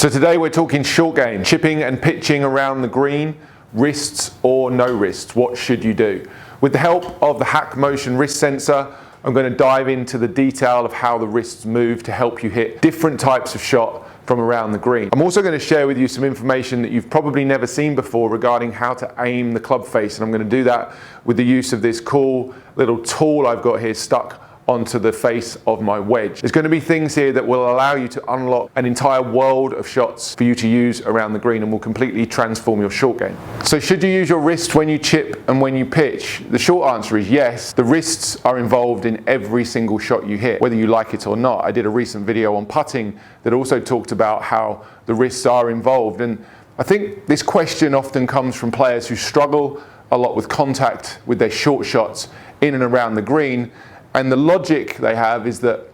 So today we're talking short game, chipping and pitching around the green, wrists or no wrists. What should you do? With the help of the HACKMOTION wrist sensor, I'm going to dive into the detail of how the wrists move to help you hit different types of shot from around the green. I'm also going to share with you some information that you've probably never seen before regarding how to aim the club face, and I'm going to do that with the use of this cool little tool I've got here stuck onto the face of my wedge. There's going to be things here that will allow you to unlock an entire world of shots for you to use around the green and will completely transform your short game. So should you use your wrist when you chip and when you pitch? The short answer is yes. The wrists are involved in every single shot you hit, whether you like it or not. I did a recent video on putting that also talked about how the wrists are involved, and I think this question often comes from players who struggle a lot with contact with their short shots in and around the green. And the logic they have is that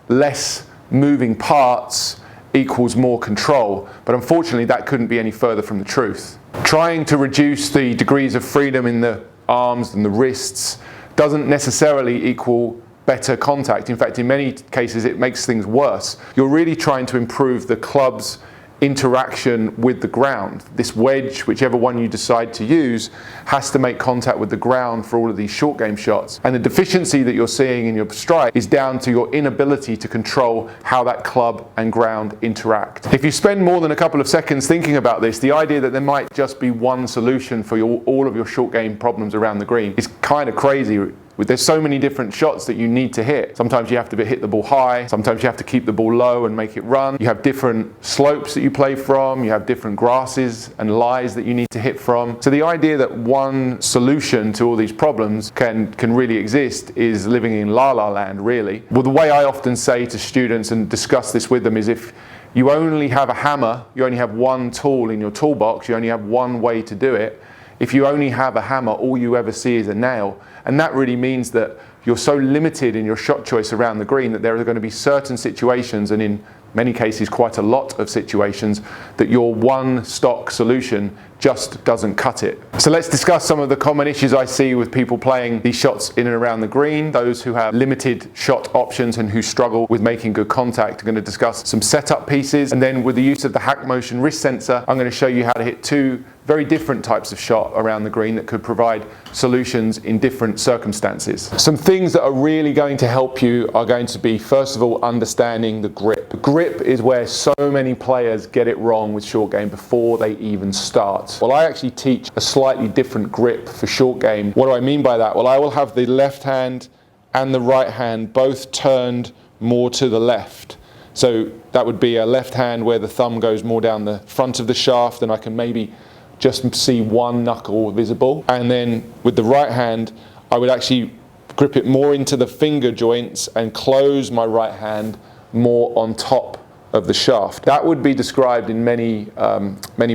less moving parts equals more control. But unfortunately, that couldn't be any further from the truth. Trying to reduce the degrees of freedom in the arms and the wrists doesn't necessarily equal better contact. In fact, in many cases, it makes things worse. You're really trying to improve the club's interaction with the ground. This wedge, whichever one you decide to use, has to make contact with the ground for all of these short game shots. And the deficiency that you're seeing in your strike is down to your inability to control how that club and ground interact. If you spend more than a couple of seconds thinking about this, the idea that there might just be one solution for all of your short game problems around the green is kind of crazy. There's so many different shots that you need to hit. Sometimes you have to hit the ball high, sometimes you have to keep the ball low and make it run. You have different slopes that you play from, you have different grasses and lies that you need to hit from. So the idea that one solution to all these problems can really exist is living in la-la land, really. Well, the way I often say to students and discuss this with them is if you only have a hammer, you only have one tool in your toolbox, you only have one way to do it. If you only have a hammer, all you ever see is a nail. And that really means that you're so limited in your shot choice around the green that there are going to be certain situations, and in many cases quite a lot of situations, that your one stock solution just doesn't cut it. So let's discuss some of the common issues I see with people playing these shots in and around the green. Those who have limited shot options and who struggle with making good contact. I'm going to discuss some setup pieces, and then with the use of the HACKMOTION wrist sensor, I'm going to show you how to hit two very different types of shot around the green that could provide solutions in different circumstances. Some things that are really going to help you are going to be, first of all, understanding the grip. The grip is where so many players get it wrong with short game before they even start. Well, I actually teach a slightly different grip for short game. What do I mean by that? Well, I will have the left hand and the right hand both turned more to the left. So that would be a left hand where the thumb goes more down the front of the shaft, and I can maybe just see one knuckle visible. And then with the right hand, I would actually grip it more into the finger joints and close my right hand more on top of the shaft. That would be described in many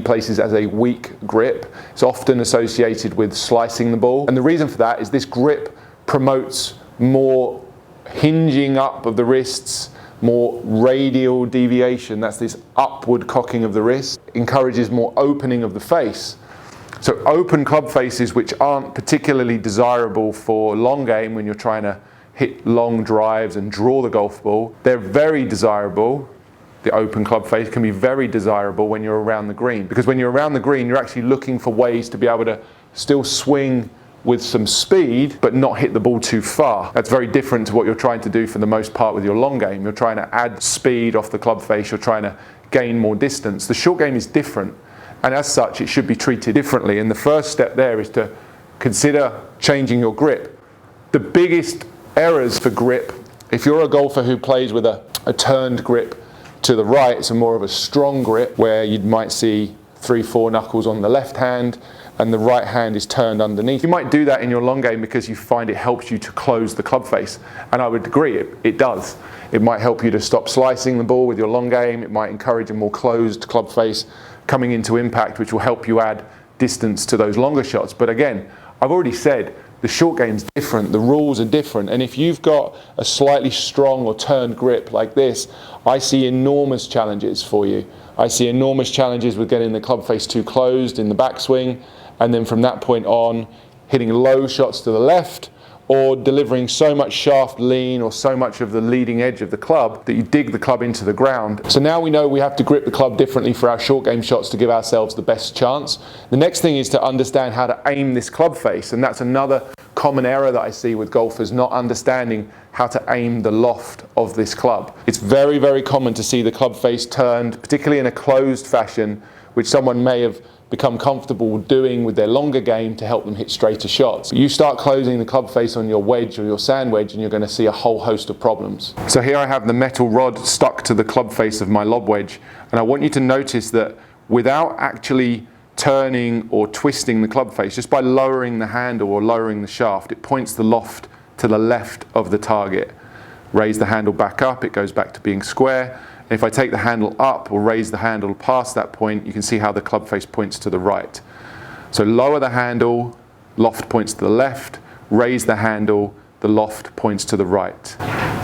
places as a weak grip. It's often associated with slicing the ball. And the reason for that is this grip promotes more hinging up of the wrists, more radial deviation, that's this upward cocking of the wrist, encourages more opening of the face. So open club faces, which aren't particularly desirable for long game when you're trying to hit long drives and draw the golf ball, they're very desirable. The open club face can be very desirable when you're around the green, because when you're around the green, you're actually looking for ways to be able to still swing with some speed, but not hit the ball too far. That's very different to what you're trying to do for the most part with your long game. You're trying to add speed off the club face, you're trying to gain more distance. The short game is different, and as such, it should be treated differently. And the first step there is to consider changing your grip. The biggest errors for grip, if you're a golfer who plays with a turned grip to the right, it's more of a strong grip where you might see 3-4 knuckles on the left hand, and the right hand is turned underneath. You might do that in your long game because you find it helps you to close the club face. And I would agree, it does. It might help you to stop slicing the ball with your long game. It might encourage a more closed club face coming into impact, which will help you add distance to those longer shots. But again, I've already said, the short game's different, the rules are different, and if you've got a slightly strong or turned grip like this, I see enormous challenges for you. I see enormous challenges with getting the club face too closed in the backswing, and then from that point on, hitting low shots to the left, or delivering so much shaft lean or so much of the leading edge of the club that you dig the club into the ground. So now we know we have to grip the club differently for our short game shots to give ourselves the best chance. The next thing is to understand how to aim this club face, and that's another common error that I see with golfers, not understanding how to aim the loft of this club. It's very, very common to see the club face turned, particularly in a closed fashion, which someone may have become comfortable doing with their longer game to help them hit straighter shots. You start closing the club face on your wedge or your sand wedge and you're going to see a whole host of problems. So here I have the metal rod stuck to the club face of my lob wedge, and I want you to notice that without actually turning or twisting the club face, just by lowering the handle or lowering the shaft, it points the loft to the left of the target. Raise the handle back up, it goes back to being square. If I take the handle up or raise the handle past that point, you can see how the club face points to the right. So lower the handle, loft points to the left. Raise the handle, the loft points to the right.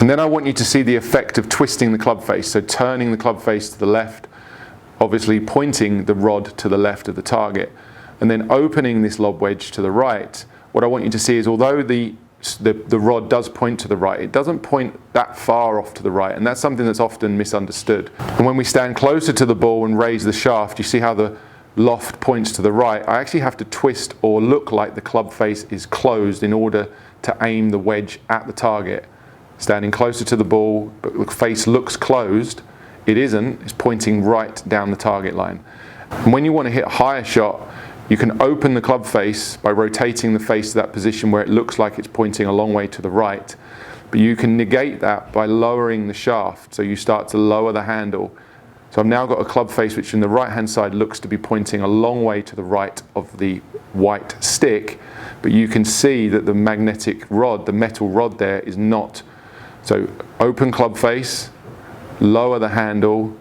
And then I want you to see the effect of twisting the club face. So turning the club face to the left, obviously pointing the rod to the left of the target. And then opening this lob wedge to the right. What I want you to see is, although the rod does point to the right, it doesn't point that far off to the right, and that's something that's often misunderstood. And when we stand closer to the ball and raise the shaft, you see how the loft points to the right. I actually have to twist or look like the club face is closed in order to aim the wedge at the target. Standing closer to the ball, but the face looks closed, it isn't, it's pointing right down the target line. And when you want to hit a higher shot, you can open the club face by rotating the face to that position where it looks like it's pointing a long way to the right. But you can negate that by lowering the shaft. So you start to lower the handle. So I've now got a club face which in the right hand side looks to be pointing a long way to the right of the white stick. But you can see that the magnetic rod, the metal rod there, is not. So open club face, lower the handle.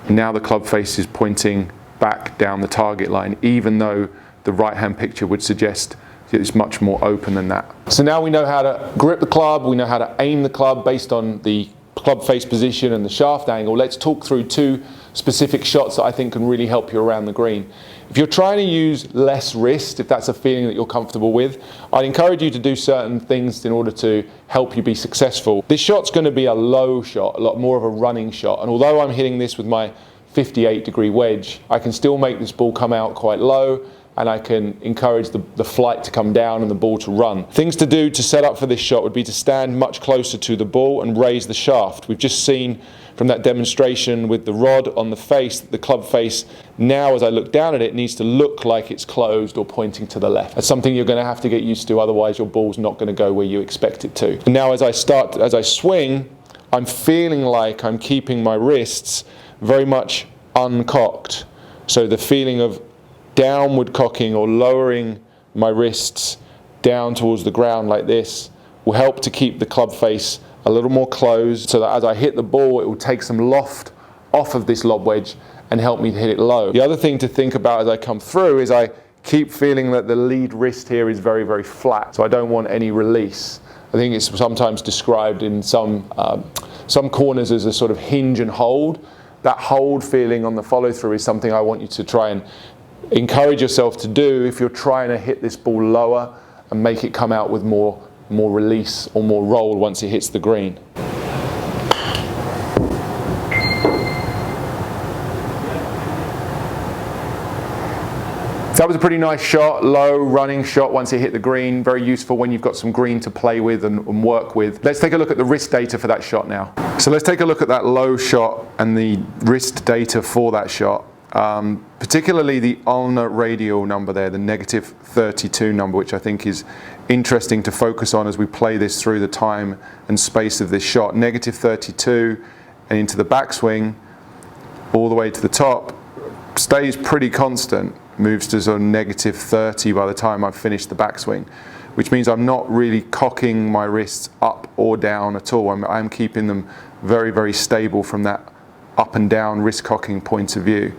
Now the club face is pointing back down the target line, even though the right hand picture would suggest it's much more open than that. So now we know how to grip the club, we know how to aim the club based on the club face position and the shaft angle. Let's talk through two specific shots that I think can really help you around the green. If you're trying to use less wrist, if that's a feeling that you're comfortable with, I'd encourage you to do certain things in order to help you be successful. This shot's going to be a low shot, a lot more of a running shot, and although I'm hitting this with my 58-degree wedge, I can still make this ball come out quite low, and I can encourage the flight to come down and the ball to run. Things to do to set up for this shot would be to stand much closer to the ball and raise the shaft. We've just seen from that demonstration with the rod on the face, the club face, now as I look down at it, needs to look like it's closed or pointing to the left. That's something you're going to have to get used to, otherwise your ball's not going to go where you expect it to. And now as I swing, I'm feeling like I'm keeping my wrists very much uncocked. So the feeling of downward cocking or lowering my wrists down towards the ground like this will help to keep the club face a little more closed, so that as I hit the ball, it will take some loft off of this lob wedge and help me to hit it low. The other thing to think about as I come through is I keep feeling that the lead wrist here is very, very flat, so I don't want any release. I think it's sometimes described in some corners as a sort of hinge and hold. That hold feeling on the follow through is something I want you to try and encourage yourself to do if you're trying to hit this ball lower and make it come out with more release or more roll once it hits the green. So that was a pretty nice shot, low running shot once it hit the green. Very useful when you've got some green to play with and work with. Let's take a look at the wrist data for that shot now. So let's take a look at that low shot and the wrist data for that shot. Particularly the ulnar radial number there, the -32 number, which I think is interesting to focus on as we play this through the time and space of this shot. -32 and into the backswing, all the way to the top, stays pretty constant, moves to sort of -30 by the time I've finished the backswing, which means I'm not really cocking my wrists up or down at all. I'm keeping them very, very stable from that up and down wrist cocking point of view.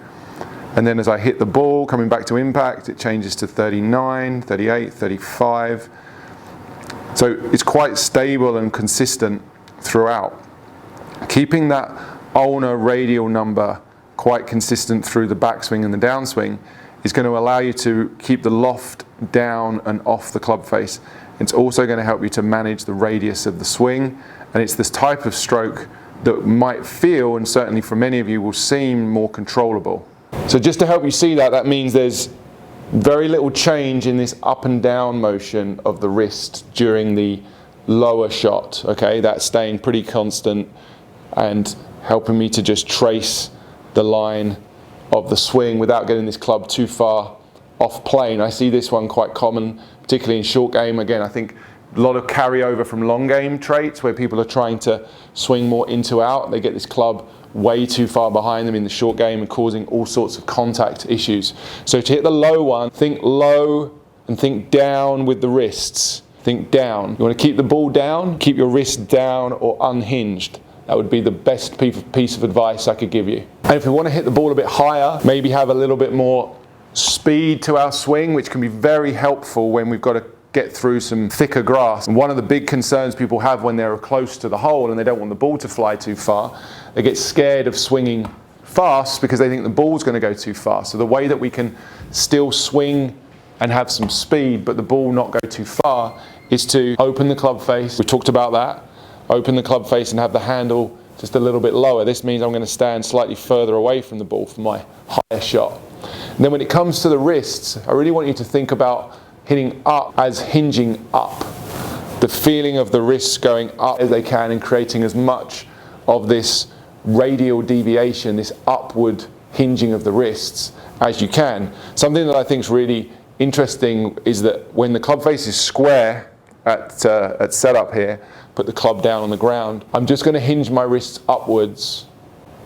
And then as I hit the ball, coming back to impact, it changes to 39, 38, 35. So it's quite stable and consistent throughout. Keeping that ulnar radial number quite consistent through the backswing and the downswing is going to allow you to keep the loft down and off the club face It's also going to help you to manage the radius of the swing, and it's this type of stroke that might feel, and certainly for many of you will seem, more controllable. So just to help you see that, that means there's very little change in this up and down motion of the wrist during the lower shot, okay? That's staying pretty constant and helping me to just trace the line of the swing without getting this club too far off plane. I see this one quite common, particularly in short game. Again, I think a lot of carryover from long game traits where people are trying to swing more into out. They get this club way too far behind them in the short game and causing all sorts of contact issues. So to hit the low one, think low and think down with the wrists. Think down. You want to keep the ball down, keep your wrist down or unhinged. That would be the best piece of advice I could give you. And if we want to hit the ball a bit higher, maybe have a little bit more speed to our swing, which can be very helpful when we've got to get through some thicker grass. And one of the big concerns people have when they're close to the hole and they don't want the ball to fly too far, they get scared of swinging fast because they think the ball's going to go too fast. So the way that we can still swing and have some speed but the ball not go too far is to open the club face. We talked about that. Open the club face and have the handle just a little bit lower. This means I'm going to stand slightly further away from the ball for my higher shot. And then when it comes to the wrists, I really want you to think about hitting up as hinging up. The feeling of the wrists going up as they can and creating as much of this radial deviation, this upward hinging of the wrists as you can. Something that I think is really interesting is that when the club face is square at setup here, put the club down on the ground, I'm just going to hinge my wrists upwards.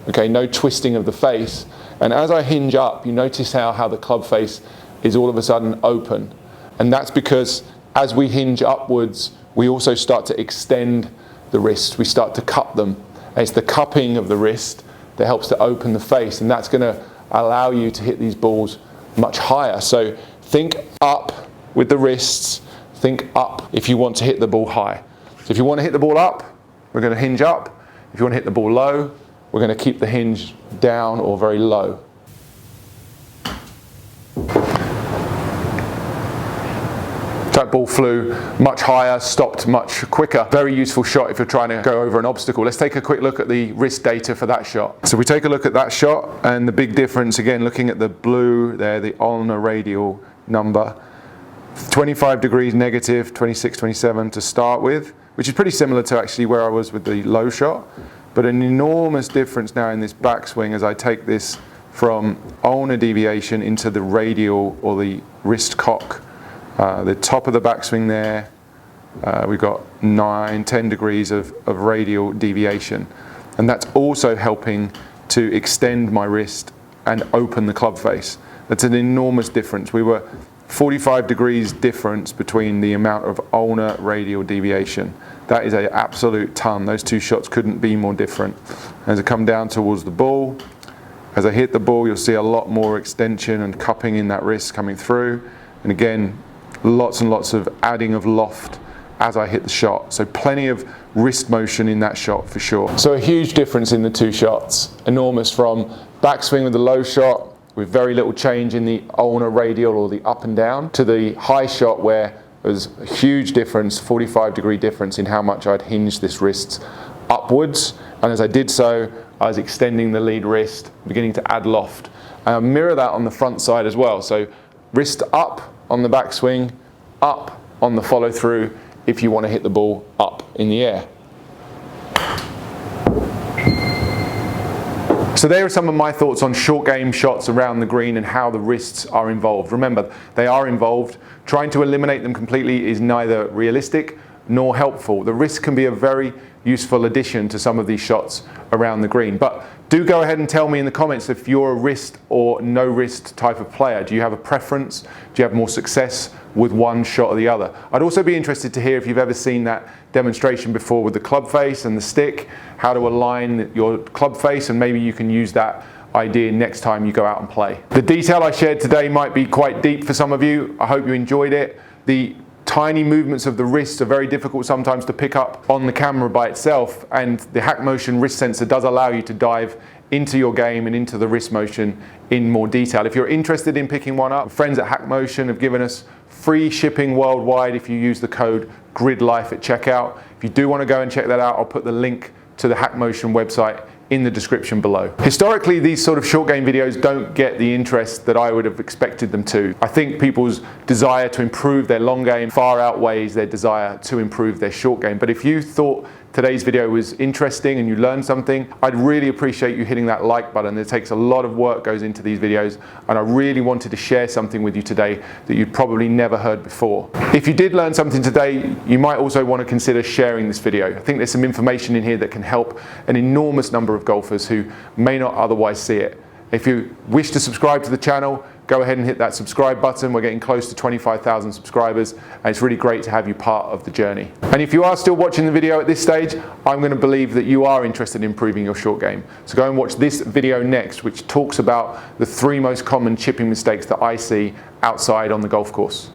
Okay, no twisting of the face. And as I hinge up, you notice how the club face is all of a sudden open. And that's because as we hinge upwards, we also start to extend the wrist. We start to cup them. And it's the cupping of the wrist that helps to open the face. And that's going to allow you to hit these balls much higher. So think up with the wrists. Think up if you want to hit the ball high. So if you want to hit the ball up, we're going to hinge up. If you want to hit the ball low, we're going to keep the hinge down or very low. That ball flew much higher, stopped much quicker. Very useful shot if you're trying to go over an obstacle. Let's take a quick look at the wrist data for that shot. So we take a look at that shot, and the big difference, again, looking at the blue there, the ulnar radial number, 25 degrees negative, 26, 27 to start with, which is pretty similar to actually where I was with the low shot, but an enormous difference now in this backswing as I take this from ulnar deviation into the radial or the wrist cock. The top of the backswing there, we've got 9, 10 degrees of radial deviation. And that's also helping to extend my wrist and open the club face. That's an enormous difference. We were 45 degrees difference between the amount of ulnar radial deviation. That is an absolute ton. Those two shots couldn't be more different. As I come down towards the ball, as I hit the ball, you'll see a lot more extension and cupping in that wrist coming through. And again, lots and lots of adding of loft as I hit the shot. So plenty of wrist motion in that shot for sure. So a huge difference in the two shots. Enormous from backswing with the low shot with very little change in the ulnar radial or the up and down to the high shot where there was a huge difference, 45-degree difference in how much I'd hinged this wrist upwards. And as I did so, I was extending the lead wrist, beginning to add loft. And I mirror that on the front side as well. So wrist up on the backswing, up on the follow through if you want to hit the ball up in the air. So there are some of my thoughts on short game shots around the green and how the wrists are involved. Remember, they are involved. Trying to eliminate them completely is neither realistic nor helpful. The wrist can be a very useful addition to some of these shots around the green. But do go ahead and tell me in the comments if you're a wrist or no wrist type of player. Do you have a preference? Do you have more success with one shot or the other? I'd also be interested to hear if you've ever seen that demonstration before with the club face and the stick, how to align your club face, and maybe you can use that idea next time you go out and play. The detail I shared today might be quite deep for some of you. I hope you enjoyed it. The tiny movements of the wrist are very difficult sometimes to pick up on the camera by itself, and the HACKMOTION wrist sensor does allow you to dive into your game and into the wrist motion in more detail. If you're interested in picking one up, friends at HACKMOTION have given us free shipping worldwide if you use the code GRIDLIFE at checkout. If you do want to go and check that out, I'll put the link to the HACKMOTION website in the description below. Historically, these sort of short game videos don't get the interest that I would have expected them to. I think people's desire to improve their long game far outweighs their desire to improve their short game. But if you thought today's video was interesting and you learned something, I'd really appreciate you hitting that like button. It takes a lot of work goes into these videos, and I really wanted to share something with you today that you'd probably never heard before. If you did learn something today, you might also want to consider sharing this video. I think there's some information in here that can help an enormous number of golfers who may not otherwise see it. If you wish to subscribe to the channel, go ahead and hit that subscribe button. We're getting close to 25,000 subscribers, and it's really great to have you part of the journey. And if you are still watching the video at this stage, I'm going to believe that you are interested in improving your short game. So go and watch this video next, which talks about the 3 most common chipping mistakes that I see outside on the golf course.